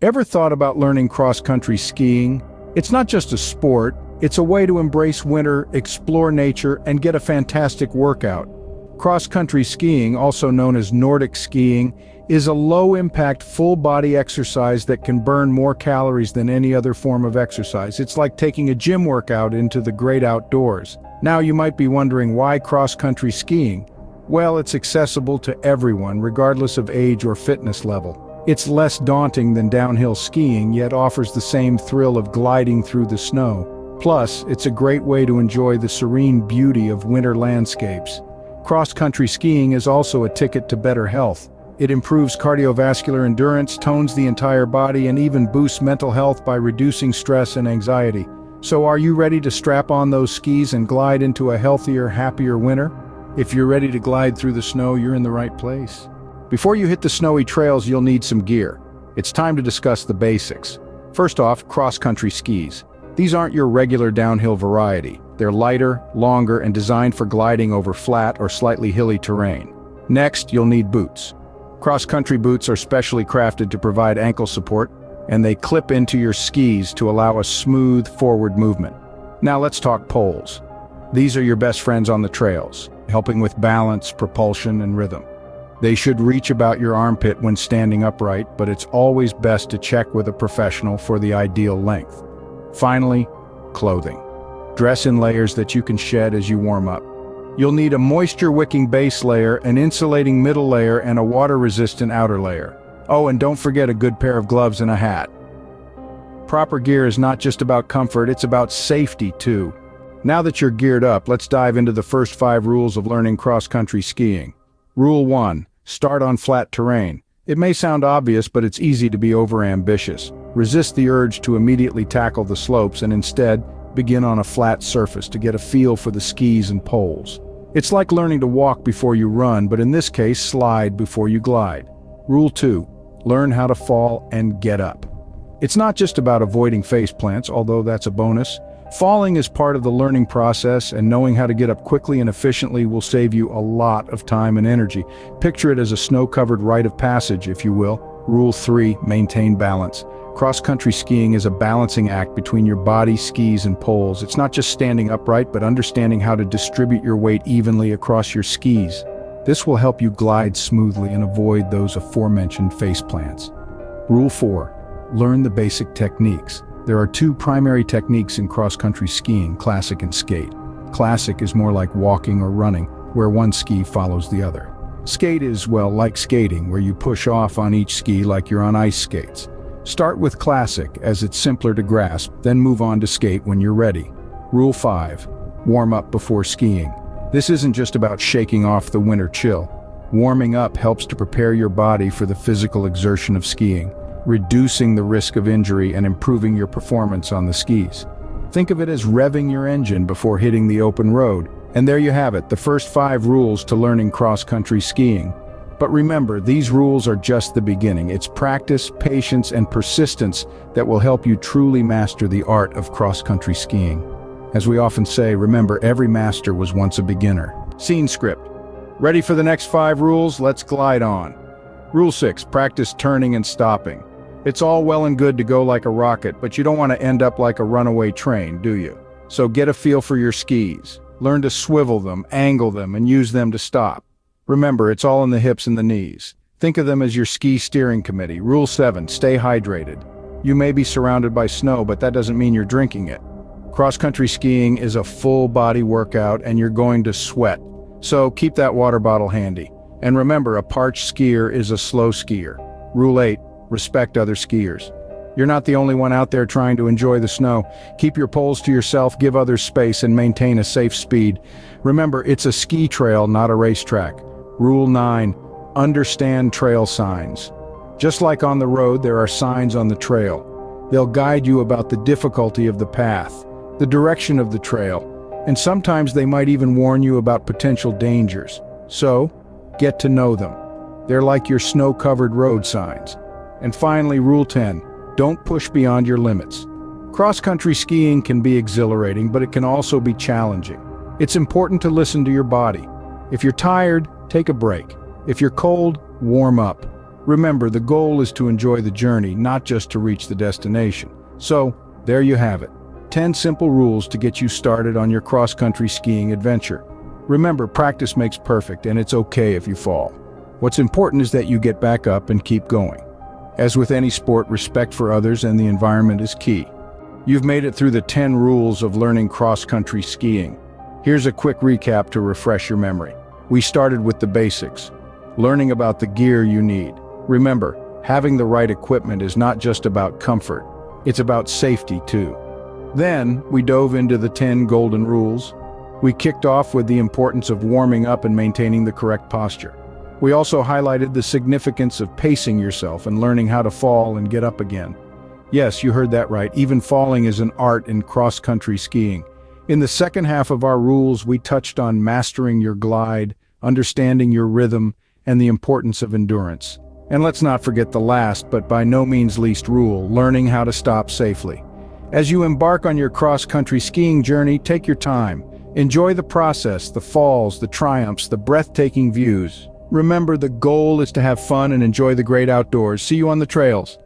Ever thought about learning cross-country skiing? It's not just a sport, it's a way to embrace winter, explore nature, and get a fantastic workout. Cross-country skiing, also known as Nordic skiing, is a low-impact, full-body exercise that can burn more calories than any other form of exercise. It's like taking a gym workout into the great outdoors. Now you might be wondering, why cross-country skiing? Well, it's accessible to everyone, regardless of age or fitness level. It's less daunting than downhill skiing, yet offers the same thrill of gliding through the snow. Plus, it's a great way to enjoy the serene beauty of winter landscapes. Cross-country skiing is also a ticket to better health. It improves cardiovascular endurance, tones the entire body, and even boosts mental health by reducing stress and anxiety. So are you ready to strap on those skis and glide into a healthier, happier winter? If you're ready to glide through the snow, you're in the right place. Before you hit the snowy trails, you'll need some gear. It's time to discuss the basics. First off, cross-country skis. These aren't your regular downhill variety. They're lighter, longer, and designed for gliding over flat or slightly hilly terrain. Next, you'll need boots. Cross-country boots are specially crafted to provide ankle support, and they clip into your skis to allow a smooth forward movement. Now let's talk poles. These are your best friends on the trails, helping with balance, propulsion, and rhythm. They should reach about your armpit when standing upright, but it's always best to check with a professional for the ideal length. Finally, clothing. Dress in layers that you can shed as you warm up. You'll need a moisture-wicking base layer, an insulating middle layer, and a water-resistant outer layer. Oh, and don't forget a good pair of gloves and a hat. Proper gear is not just about comfort, it's about safety too. Now that you're geared up, let's dive into the first 5 rules of learning cross-country skiing. Rule 1. Start on flat terrain. It may sound obvious, but it's easy to be overambitious. Resist the urge to immediately tackle the slopes and instead begin on a flat surface to get a feel for the skis and poles. It's like learning to walk before you run, but in this case, slide before you glide. Rule 2. Learn how to fall and get up. It's not just about avoiding face plants, although that's a bonus. Falling is part of the learning process, and knowing how to get up quickly and efficiently will save you a lot of time and energy. Picture it as a snow-covered rite of passage, if you will. Rule 3. Maintain balance. Cross-country skiing is a balancing act between your body, skis, and poles. It's not just standing upright, but understanding how to distribute your weight evenly across your skis. This will help you glide smoothly and avoid those aforementioned face plants. Rule 4. Learn the basic techniques. There are 2 primary techniques in cross-country skiing, classic and skate. Classic is more like walking or running, where one ski follows the other. Skate is, well, like skating, where you push off on each ski like you're on ice skates. Start with classic, as it's simpler to grasp, then move on to skate when you're ready. Rule 5. Warm up before skiing. This isn't just about shaking off the winter chill. Warming up helps to prepare your body for the physical exertion of skiing, reducing the risk of injury and improving your performance on the skis. Think of it as revving your engine before hitting the open road. And there you have it, the first 5 rules to learning cross-country skiing. But remember, these rules are just the beginning. It's practice, patience, and persistence that will help you truly master the art of cross-country skiing. As we often say, remember, every master was once a beginner. Scene script. Ready for the next 5 rules? Let's glide on. Rule 6. Practice turning and stopping. It's all well and good to go like a rocket, but you don't want to end up like a runaway train, do you? So get a feel for your skis. Learn to swivel them, angle them, and use them to stop. Remember, it's all in the hips and the knees. Think of them as your ski steering committee. Rule 7. Stay hydrated. You may be surrounded by snow, but that doesn't mean you're drinking it. Cross-country skiing is a full-body workout, and you're going to sweat. So keep that water bottle handy. And remember, a parched skier is a slow skier. Rule 8. Respect other skiers. You're not the only one out there trying to enjoy the snow. Keep your poles to yourself, give others space, and maintain a safe speed. Remember, it's a ski trail, not a racetrack. Rule 9. Understand trail signs. Just like on the road, there are signs on the trail. They'll guide you about the difficulty of the path, the direction of the trail, and sometimes they might even warn you about potential dangers. So, get to know them. They're like your snow-covered road signs. And finally, Rule 10. Don't push beyond your limits. Cross-country skiing can be exhilarating, but it can also be challenging. It's important to listen to your body. If you're tired, take a break. If you're cold, warm up. Remember, the goal is to enjoy the journey, not just to reach the destination. So, there you have it. 10 simple rules to get you started on your cross-country skiing adventure. Remember, practice makes perfect, and it's okay if you fall. What's important is that you get back up and keep going. As with any sport, respect for others and the environment is key. You've made it through the 10 rules of learning cross-country skiing. Here's a quick recap to refresh your memory. We started with the basics, learning about the gear you need. Remember, having the right equipment is not just about comfort, it's about safety too. Then, we dove into the 10 golden rules. We kicked off with the importance of warming up and maintaining the correct posture. We also highlighted the significance of pacing yourself and learning how to fall and get up again. Yes, you heard that right, even falling is an art in cross-country skiing. In the second half of our rules, we touched on mastering your glide, understanding your rhythm, and the importance of endurance. And let's not forget the last, but by no means least rule, learning how to stop safely. As you embark on your cross-country skiing journey, take your time. Enjoy the process, the falls, the triumphs, the breathtaking views. Remember, the goal is to have fun and enjoy the great outdoors. See you on the trails.